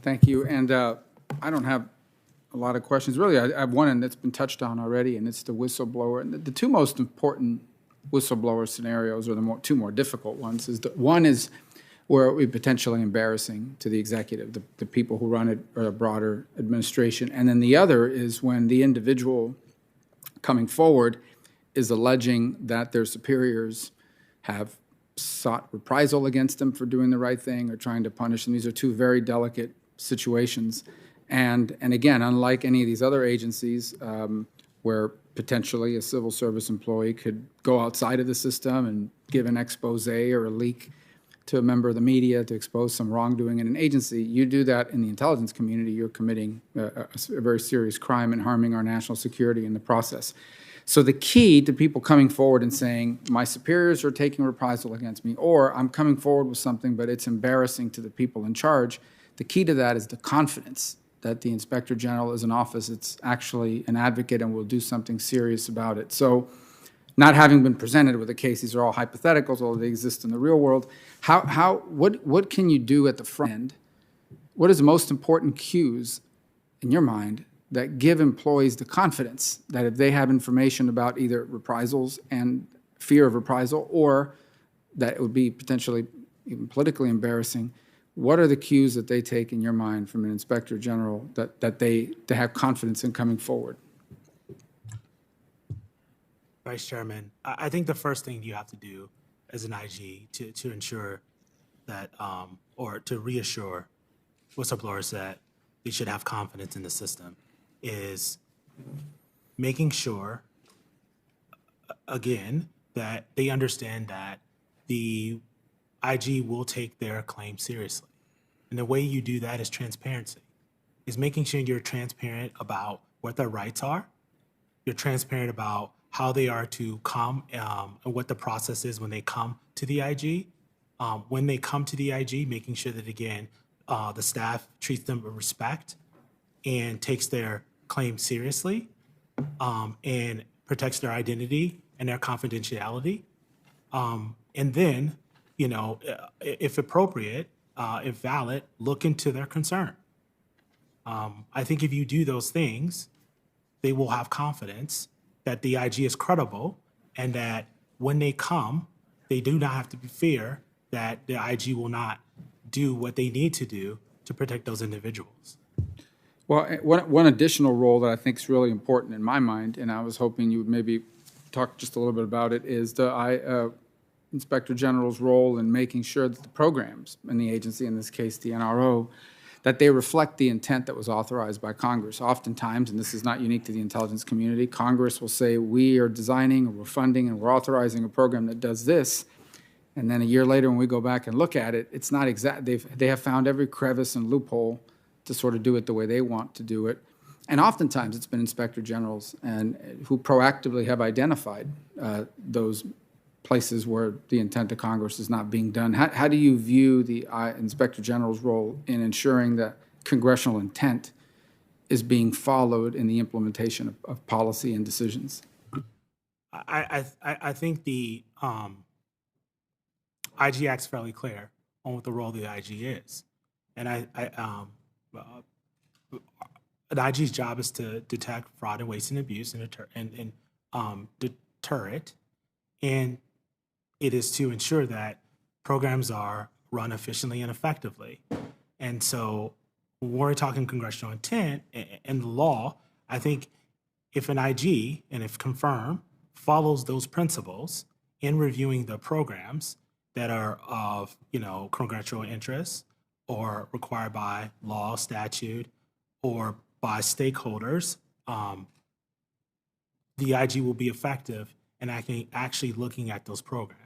Thank you. And I don't have a lot of questions. Really, I have one that's been touched on already, and it's the whistleblower. And the two most important whistleblower scenarios, or the two more difficult ones, is one is where it would be potentially embarrassing to the executive, the people who run it, or a broader administration. And then the other is when the individual coming forward is alleging that their superiors have sought reprisal against them for doing the right thing or trying to punish them. These are two very delicate situations. And again, unlike any of these other agencies where potentially a civil service employee could go outside of the system and give an expose or a leak to a member of the media to expose some wrongdoing in an agency, you do that in the intelligence community, you're committing a very serious crime and harming our national security in the process. So the key to people coming forward and saying, my superiors are taking reprisal against me, or I'm coming forward with something, but it's embarrassing to the people in charge, the key to that is the confidence that the Inspector General is an office, it's actually an advocate and will do something serious about it. So not having been presented with a case, these are all hypotheticals, although they exist in the real world. What can you do at the front end? What is the most important cues in your mind that give employees the confidence that if they have information about either reprisals and fear of reprisal, or that it would be potentially even politically embarrassing, what are the cues that they take in your mind from an Inspector General that they have confidence in coming forward? Vice Chairman, I think the first thing you have to do as an IG to ensure that, or to reassure whistleblowers that they should have confidence in the system, is making sure, again, that they understand that the IG will take their claim seriously. And the way you do that is transparency, is making sure you're transparent about what their rights are, you're transparent about how they are to come and what the process is when they come to the IG. When they come to the IG, making sure that, again, the staff treats them with respect and takes their claim seriously and protects their identity and their confidentiality. And then, if appropriate, if valid, look into their concern. I think if you do those things, they will have confidence that the IG is credible and that when they come, they do not have to fear that the IG will not do what they need to do to protect those individuals. Well, one additional role that I think is really important in my mind, and I was hoping you would maybe talk just a little bit about it, is the Inspector General's role in making sure that the programs in the agency, in this case the NRO, that they reflect the intent that was authorized by Congress. Oftentimes, and this is not unique to the intelligence community, Congress will say, we are designing, or we're funding, and we're authorizing a program that does this. And then a year later, when we go back and look at it, it's not exact. They have found every crevice and loophole to sort of do it the way they want to do it. And oftentimes, it's been inspector generals and who proactively have identified those places where the intent of Congress is not being done. How do you view the Inspector General's role in ensuring that congressional intent is being followed in the implementation of policy and decisions? I think the IG Act's fairly clear on what the role of the IG is. And an IG's job is to detect fraud and waste and abuse and deter it. And it is to ensure that programs are run efficiently and effectively. And so when we're talking congressional intent and the law, I think if an IG, and if confirmed, follows those principles in reviewing the programs that are of congressional interest or required by law, statute, or by stakeholders, the IG will be effective in actually looking at those programs.